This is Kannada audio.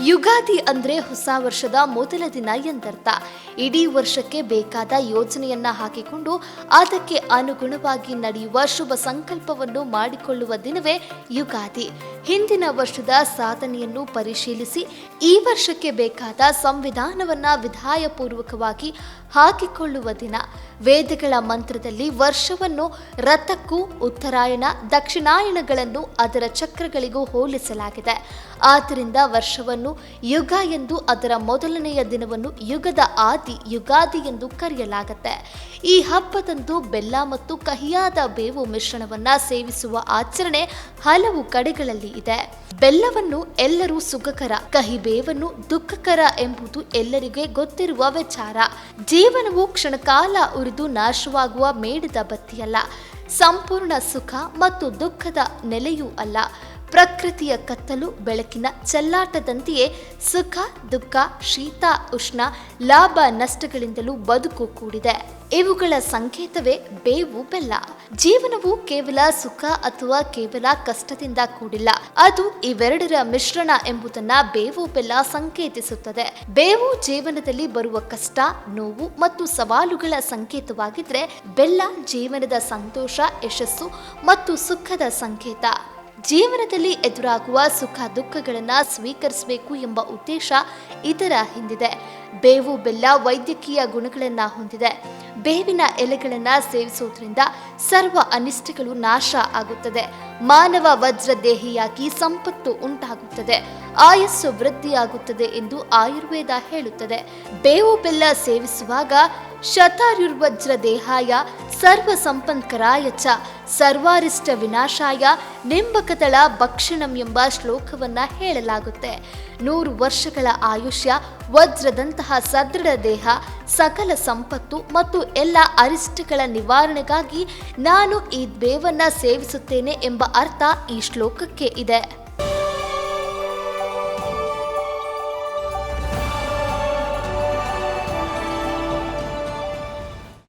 ಯುಗಾದಿ ಅಂದ್ರೆ ಹೊಸ ವರ್ಷದ ಮೊದಲ ದಿನ ಎಂದರ್ಥ. ಇಡೀ ವರ್ಷಕ್ಕೆ ಬೇಕಾದ ಯೋಜನೆಯನ್ನ ಹಾಕಿಕೊಂಡು ಅದಕ್ಕೆ ಅನುಗುಣವಾಗಿ ನಡೆಯುವ ಶುಭ ಸಂಕಲ್ಪವನ್ನು ಮಾಡಿಕೊಳ್ಳುವ ದಿನವೇ ಯುಗಾದಿ. ಹಿಂದಿನ ವರ್ಷದ ಸಾಧನೆಯನ್ನು ಪರಿಶೀಲಿಸಿ ಈ ವರ್ಷಕ್ಕೆ ಬೇಕಾದ ಸಂವಿಧಾನವನ್ನ ವಿಧಾಯಪೂರ್ವಕವಾಗಿ ಹಾಕಿಕೊಳ್ಳುವ ದಿನ. ವೇದಗಳ ಮಂತ್ರದಲ್ಲಿ ವರ್ಷವನ್ನು ರಥಕ್ಕೂ, ಉತ್ತರಾಯಣ ದಕ್ಷಿಣಾಯಣಗಳನ್ನು ಅದರ ಚಕ್ರಗಳಿಗೂ ಹೋಲಿಸಲಾಗಿದೆ. ಆದ್ದರಿಂದ ವರ್ಷವನ್ನು ಯುಗ ಎಂದು, ಅದರ ಮೊದಲನೆಯ ದಿನವನ್ನು ಯುಗದ ಆದಿ ಯುಗಾದಿ ಎಂದು ಕರೆಯಲಾಗುತ್ತೆ. ಈ ಹಬ್ಬದಂದು ಬೆಲ್ಲ ಮತ್ತು ಕಹಿಯಾದ ಬೇವು ಮಿಶ್ರಣವನ್ನ ಸೇವಿಸುವ ಆಚರಣೆ ಹಲವು ಕಡೆಗಳಲ್ಲಿ ಇದೆ. ಬೆಲ್ಲವನ್ನು ಎಲ್ಲರೂ ಸುಖಕರ, ಕಹಿ ಬೇವನ್ನು ದುಃಖಕರ ಎಂಬುದು ಎಲ್ಲರಿಗೆ ಗೊತ್ತಿರುವ ವಿಚಾರ. ಜೀವನವು ಕ್ಷಣಕಾಲ ಉರಿದು ನಾಶವಾಗುವ ಮೇಣದ ಬತ್ತಿಯಲ್ಲ, ಸಂಪೂರ್ಣ ಸುಖ ಮತ್ತು ದುಃಖದ ನೆಲೆಯೂ ಅಲ್ಲ. ಪ್ರಕೃತಿಯ ಕತ್ತಲು ಬೆಳಕಿನ ಚೆಲ್ಲಾಟದಂತೆಯೇ ಸುಖ ದುಃಖ, ಶೀತ ಉಷ್ಣ, ಲಾಭ ನಷ್ಟಗಳಿಂದಲೂ ಬದುಕು ಕೂಡಿದೆ. ಇವುಗಳ ಸಂಕೇತವೇ ಬೇವು ಬೆಲ್ಲ. ಜೀವನವು ಕೇವಲ ಸುಖ ಅಥವಾ ಕೇವಲ ಕಷ್ಟದಿಂದ ಕೂಡಿಲ್ಲ, ಅದು ಇವೆರಡರ ಮಿಶ್ರಣ ಎಂಬುದನ್ನ ಬೇವು ಬೆಲ್ಲ ಸಂಕೇತಿಸುತ್ತದೆ. ಬೇವು ಜೀವನದಲ್ಲಿ ಬರುವ ಕಷ್ಟ, ನೋವು ಮತ್ತು ಸವಾಲುಗಳ ಸಂಕೇತವಾಗಿದ್ರೆ, ಬೆಲ್ಲ ಜೀವನದ ಸಂತೋಷ, ಯಶಸ್ಸು ಮತ್ತು ಸುಖದ ಸಂಕೇತ. ಜೀವನದಲ್ಲಿ ಎದುರಾಗುವ ಸುಖ ದುಃಖಗಳನ್ನು ಸ್ವೀಕರಿಸಬೇಕು ಎಂಬ ಉದ್ದೇಶ ಇದರ ಹಿಂದಿದೆ. ಬೇವು ಬೆಲ್ಲ ವೈದ್ಯಕೀಯ ಗುಣಗಳನ್ನು ಹೊಂದಿದೆ. ಬೇವಿನ ಎಲೆಗಳನ್ನು ಸೇವಿಸುವುದರಿಂದ ಸರ್ವ ಅನಿಷ್ಟಗಳು ನಾಶ ಆಗುತ್ತದೆ. ಮಾನವ ವಜ್ರದೇಹಿಯಾಗಿ ಸಂಪತ್ತು ಉಂಟಾಗುತ್ತದೆ, ಆಯಸ್ಸು ವೃದ್ಧಿಯಾಗುತ್ತದೆ ಎಂದು ಆಯುರ್ವೇದ ಹೇಳುತ್ತದೆ. ಬೇವು ಬೆಲ್ಲ ಸೇವಿಸುವಾಗ ಶತಾಯುರ್ವಜ್ರ ದೇಹಾಯ ಸರ್ವ ಸಂಪನ್ಕರಾಯ ಚ ಸರ್ವಾರಿಷ್ಟ ವಿನಾಶಾಯ ನಿಂಬಕದಳ ಭಕ್ಷಣಂ ಎಂಬ ಶ್ಲೋಕವನ್ನ ಹೇಳಲಾಗುತ್ತೆ. 100 ವರ್ಷಗಳ ಆಯುಷ್ಯ, ವಜ್ರದಂತಹ ಸದೃಢ ದೇಹ, ಸಕಲ ಸಂಪತ್ತು ಮತ್ತು ಎಲ್ಲ ಅರಿಷ್ಟಗಳ ನಿವಾರಣೆಗಾಗಿ ನಾನು ಈ ಬೇವನ್ನ ಸೇವಿಸುತ್ತೇನೆ ಎಂಬ ಅರ್ಥ ಈ ಶ್ಲೋಕಕ್ಕೆ ಇದೆ.